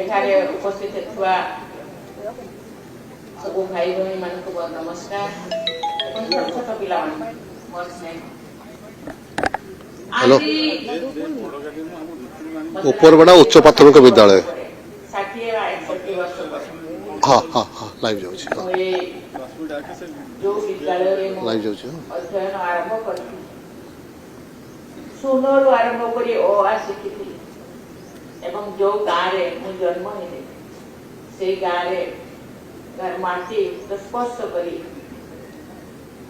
एठारे उपस्थित हुआ सब भाई भौणी मान को नमस्कार। छोट छोट पिला मोर स्नेह हेलो उपरबड़ा उच्च प्राथमिक विद्यालय 60 वर्ष हाँ हाँ हाँ लाइव जाउछि जो विद्यालय रे लाइव जाउछि अध्ययन आरंभ करथि सुनर आरंभ करी ओ आ शिखिथि एवं जो गाँव रे मु जन्म हेले से गाँव रे घर माटी स्पर्श करी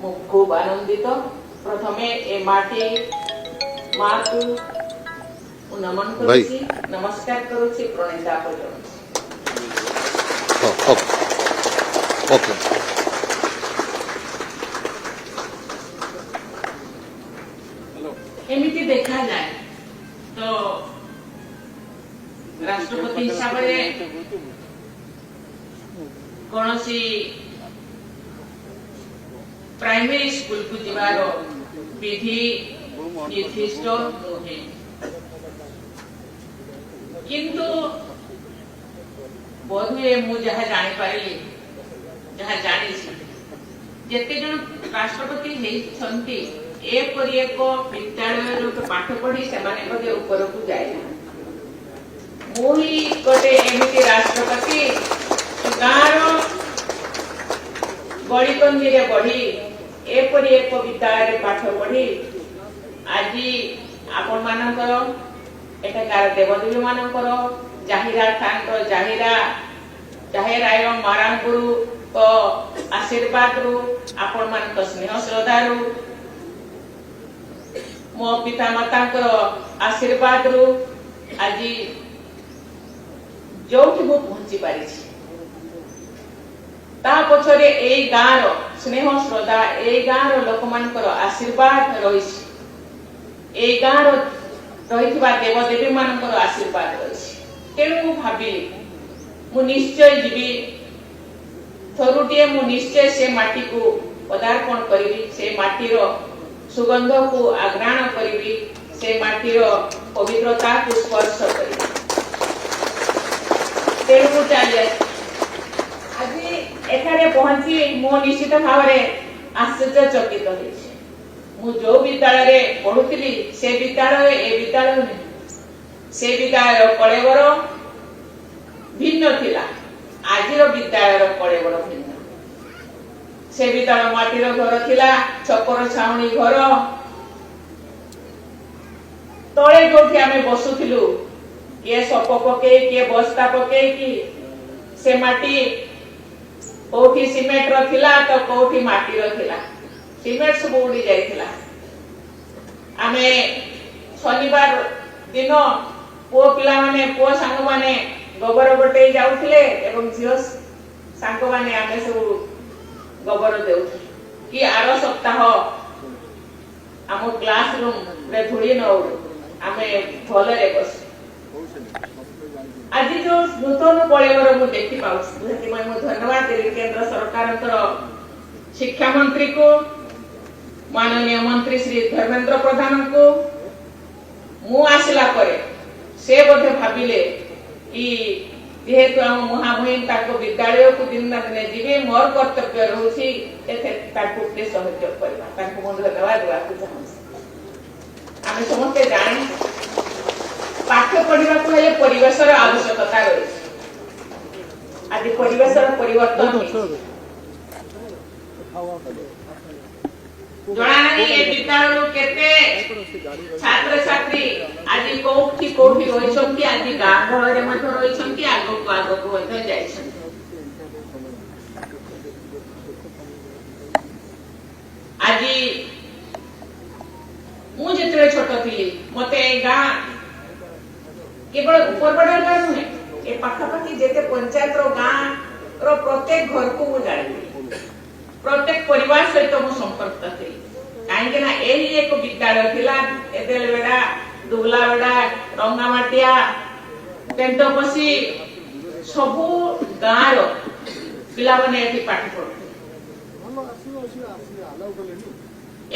मु खूब आनंदित। प्रथमे ए माटी माँ को नमन करुछि नमस्कार करुछि प्रणिता करुछि। ओके एमिति देखा जाए तो राष्ट्रपति हिसाब से कौन सी प्राइमरी स्कूल को जीवार विधि निर्दिष्ट नुहे किंतु बोधे मु जहाँ जानी पारिली जहाँ जानी जेते जन राष्ट्रपति हेइछंती एपरि एक विद्यालय पाठ पढ़ी से ऊपर को जाए मुही गोटे एमती राष्ट्रपति गाँव गलीकंदी रे बढ़ी एपरि एक विद्यालय पाठ पढ़ी आज आपण मानकर एठाकार देवदेवी मानकर जाहिरा खान जाहिरा एवं माराम गुरु को आशीर्वाद रु आपण मान स्नेह श्रद्धा रु मो पिता माता आशीर्वाद रु आज जो मु पहुंची पारी ता पछरे ए गाँव स्नेह श्रद्धा ए गाँव लोक मानकर आशीर्वाद रही ए गाँव रही देवदेवी मानकर आशीर्वाद रही तेणु मु भाविली मु निश्चय जीवी थरुटिए मु निश्चय से माटी को पदार्पण करी से माटीर सुगंध को आग्राण करी से माटीर पवित्रता को स्पर्श करी तेणु चली आज एठारे पहुंची मो निश्चित भाव आश्चर्यचकित हो जो विद्यालय पढ़ुली से विद्यालय ए विद्यालय नहीं से विद्यालय कलेवर भिन्न थिला आज विद्यालय कलेवर भिन्न से विद्यालय माटीर घर थिला छपर छाउणी घर तले जो आम बसुलु किए सप पके किए बस्ता पके कि से माटी कोठी सीमेंट रो थिला तो कोठी माटी रो थिला सीमेंट सब उड़ी जाइथिला आमे शनिवार दिन पो पिला माने पो सांग माने गोबर गोटे जाउथिले एवं झियो सांग माने आमे सब गोबर देउथि कि आरो सप्ताह आम क्लासरूम रे धुड़ी न आमे भलरे बस आज जो नूतन कलेवर मु देखि पाउछि मु धन्यवाद देली केंद्र सरकार शिक्षा मंत्री को माननीय मंत्री श्री धर्मेंद्र प्रधान को मु आसला परे से बोधे भाविले कि जेहेतु आम महामहिम विद्यालय को दिन ना दिन जीवे मोर कर्तव्य रोसी सहयोग करवा मु धन्यवाद देवाक चाहूँ। आम समस्ते जाने पाठ पढ़ा परिवेशर आवश्यकता रही आज परिवेशर परिवर्तन जना नहीं ए विद्यालय केते छात्र छात्री आज कोठी कोठी रहिसंती आज गाँ घर रे मध्य रहिसंती आगो को मध्य जाइसंती आज मु जेतरे छोट थी मते गाँ केवल उपरबड़ा गाँ नुहे ए पाखापाखि जेते पंचायत रो गाँ रो प्रत्येक घर को मु जानी प्रत्येक परिवार सहित मु संपर्क थी कहीं ना यही एक विद्यालय थिला एदेलबेड़ा दुबलाबेड़ा रंगामाटिया टेंटपसी सबु गाँ रो पिला माने एठी पाठ पढ़ुथे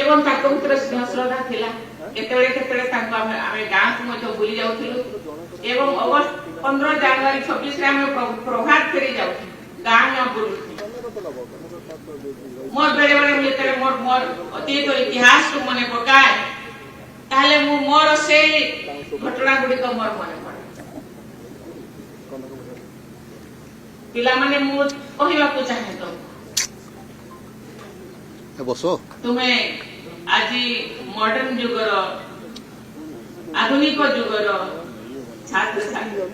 एवं ताको भीतर स्नेह श्रद्धा थिला କେତେବେଳେ କେତେବେଳେ ତାଙ୍କୁ ଆମେ ଗାଁକୁ ମଧ୍ୟ ବୁଲି ଯାଉଥିଲୁ ଏବଂ ଅଗଷ୍ଟ 15 ଜାନୁଆରୀ 26 ରେ ଆମେ ପ୍ରଭାତ ଫେରି ଯାଉଥିଲୁ ଗାଁ ଗାଁ ବୁଲୁଥିଲୁ। ମୋର ବେଳେ ବେଳେ ମୁଁ ଯେତେବେଳେ ମୋର ଅତୀତ ଇତିହାସକୁ ମନେ ପକାଏ ତାହେଲେ ମୁଁ ମୋର ସେଇ ଘଟଣା ଗୁଡ଼ିକ ମୋର ମନେ ପଡେ। ପିଲାମାନେ ମୁଁ କହିବାକୁ ଚାହେଁ ବସ ତୁମେ ଆଜି ମଡର୍ଣ୍ଣ ଯୁଗର ଆଧୁନିକ ଯୁଗର ଛାତ୍ରଛାତ୍ରୀ।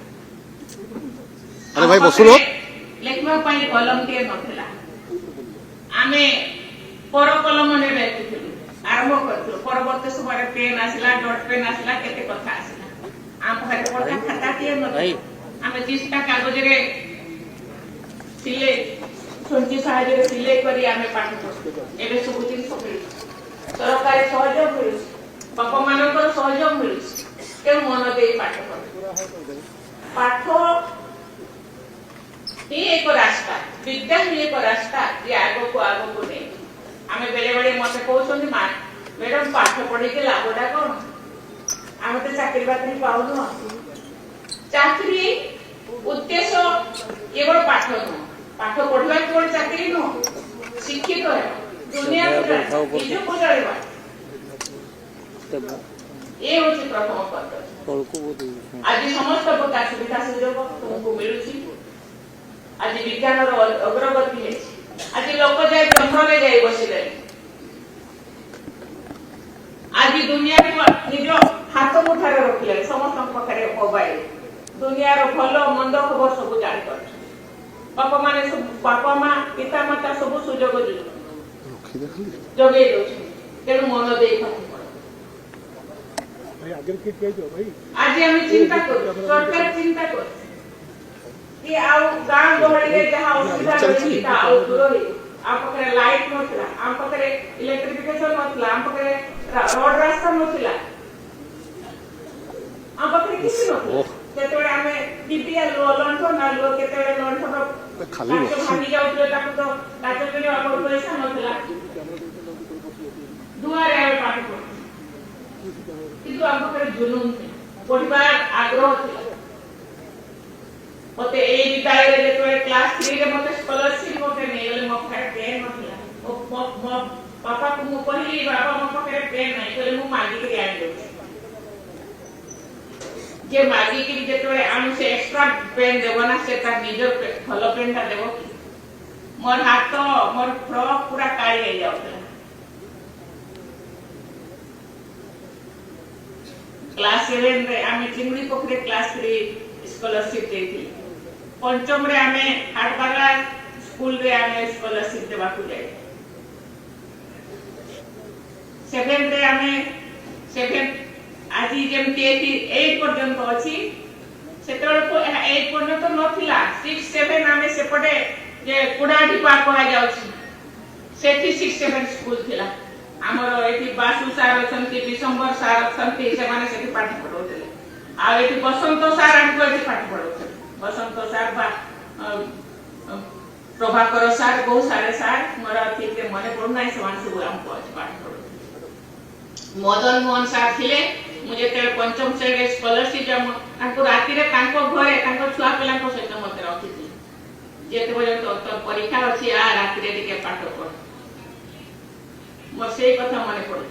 ଆରେ ଭାଇ ବସୁନ। ଲେଖିବା ପାଇଁ କଲମଟିଏ ନଥିଲା, ଆମେ ପର କଲମରେ ଲେଖୁଥିଲୁ, ଆରମ୍ଭ କରୁଥିଲୁ। ପରବର୍ତ୍ତୀ ସମୟରେ ପେନ୍ ଆସିଲା, ଡଟ୍ ପେନ୍ ଆସିଲା, କେତେ କଥା ଆସିଲା। ଆମ ପାଖରେ ପଢା ଖାତାଟିଏ ନଥିଲା, ଆମେ ଚିଷ୍ଟା କାଗଜରେ ସିଲେଇ ଛୁଞ୍ଚି ସାହାଯ୍ୟରେ ସିଲେଇ କରି ଆମେ ପାଠ ପଢୁଥିଲୁ। ଏବେ ସବୁ ଜିନିଷ ମିଳୁଛି, ସରକାରୀ ସହଯୋଗ ମିଳୁଛି, ବାପା ମାନଙ୍କର ସହଯୋଗ ମିଳୁଛି, ତେଣୁ ମନ ଦେଇ ପାଠ ପଢ। ପାଠ ହିଁ ଏକ ରାସ୍ତା, ବିଦ୍ୟା ହିଁ ଏକ ରାସ୍ତା ଯେ ଆଗକୁ ଆଗକୁ ନେଇ। ଆମେ ବେଳେ ବେଳେ ମତେ କହୁଛନ୍ତି ମ୍ୟାଡାମ ପାଠ ପଢିକି ଲାଭଟା କଣ? ଆମେ ତ ଚାକିରି ବାକିରି ପାଉନୁ। ଚାକିରି ଉଦ୍ଦେଶ୍ୟ କେବଳ ପାଠ ନୁହଁ, ପାଠ ପଢିବା କେବଳ ଚାକିରି ନୁହଁ, ଶିକ୍ଷିତ ହେବା, ଦୁନିଆକୁ ଜାଣିବା, ନିଜକୁ ଜାଣିବା, ଏ ହଉଛି ପ୍ରଥମ କର୍ତ୍ତବ୍ୟ। ଆଜି ସମସ୍ତ ପ୍ରକାର ସୁବିଧା ସୁଯୋଗ ତୁମକୁ ମିଳୁଛି। ଆଜି ବିଜ୍ଞାନର ଅଗ୍ରଗତି ହେଇଛି, ଆଜି ଲୋକ ଯାଇ ଚନ୍ଦ୍ରରେ ଯାଇ ବସିଲେ, ଆଜି ଦୁନିଆକୁ ନିଜ ହାତ ମୁଠାରେ ରଖିଲେ, ସମସ୍ତଙ୍କ ପାଖରେ ମୋବାଇଲ, ଦୁନିଆର ଭଲ ମନ୍ଦ ଖବର ସବୁ ଜାଣିପାରୁଛନ୍ତି। ବାପା ମା ପିତା ମାତା ସବୁ ସୁଯୋଗ ଯୋଗେଇ ଦଉଛନ୍ତି, ତେଣୁ ମନ ଦେଇ ପାଠ ପଢ। ଆଜି ଆମେ ଚିନ୍ତା କରୁଛୁ, ସରକାର ଚିନ୍ତା କରୁଛି କି ଆଉ ଗାଁ ଗହଳିରେ ଯାହା ଅସୁବିଧା ରହିଛି ତାହା ଆଉ ଦୂର ହେଇଛି। ଆମ ପାଖରେ ଲାଇଟ୍ ନଥିଲା, ଆମ ପାଖରେ ଇଲେକ୍ଟ୍ରିଫିକେସନ ନଥିଲା, ଆମ ପାଖରେ ରୋଡ ରାସ୍ତା ନଥିଲା, ଆମ ପାଖରେ କିଛି ନଥିଲା। ଯେତେବେଳେ ଆମେ ଟିଭି ଆଲୁଅ, ଲଣ୍ଠନ ଆଲୁଅ, କେତେବେଳେ ଲଣ୍ଠନ ଭାଙ୍ଗି ଯାଉଥିଲେ, ତାକୁ ତ କାଚ କିଣିବା ଆମର ପଇସା ନଥିଲା, ଧୂଆଁରେ ଆମେ ପାଠ ପଢୁଛୁ। କିନ୍ତୁ ଆମ ପାଖରେ ଜୁନୁନ ଥିଲା, ପଢିବାର ଆଗ୍ରହ ଥିଲା। ମତେ ଏଇ ବିଦ୍ୟାଳୟରେ ଯେତେବେଳେ କ୍ଲାସ 3 ରେ ମତେ ସ୍କଲାରସିପ ମତେ ନେଇଗଲେ, ମୋ ପାଖରେ ପେନ୍ ନଥିଲା। ମୋ ବାପାକୁ ମୁଁ କହିଲି, ବାପା ମୋ ପାଖରେ ପେନ୍ ନାହିଁ, କହିଲେ ମୁଁ ମାଗିକିରି ଆଣିଦେଉଛି। ଯେ ମାଗିକିରି ଯେତେବେଳେ ଆଣୁ ସେ ଏକ୍ସଟ୍ରା ପେନ୍ ଦେବ ନା, ସେ ତାର ନିଜ ଭଲ ପେନ୍ ଟା ଦେବ କି? ମୋର ହାତ, ମୋର ଫ୍ରକ୍ ପୁରା କାଳି ହେଇଯାଉଥିଲା। କ୍ଲାସ 7 ରେ ଆମେ ଚିଙ୍ଗୁଡି ପୋଖରୀ କ୍ଲାସ 3 ସ୍କଲାରସିପ ଦେଇଥିଲି। पंचम रे आमे हाटबागा स्कूल रे आमे स्कॉलरशिप देबाकू जाय। 7 रे आमे 7 आजि जेमति 8 पर्यंत अछि सेतोल को 8 पर्यंत नथिला। 6 7 आमे सेपटे जे कुडाडी पा कोहा जाउछि सेठी 6 7 स्कूल थिला। हमर एठी बासु सार अछंती, डिसेंबर सार अछंती, से माने सेठी पाठ पढौतले। आ एठी बसंत सार हमको एठी पाठ पढौतले। बसंत सार बा प्रभाकर सार बहुत सारे सार मोरा ठीक रे मने पड़ नाही समान सब हमको पाठ पढौतले। मदन मोहन सार थिले मुझे ते पंचम श्रेणी स्कॉलरशिप जम ताको राती रे ताको घरे ताको छुआ पिला को सहित मते रखिथि। जेते पर्यंत तो परीक्षा अछि आ राती रे टिके पाठ पढ मोर सेई कथा मने पड़।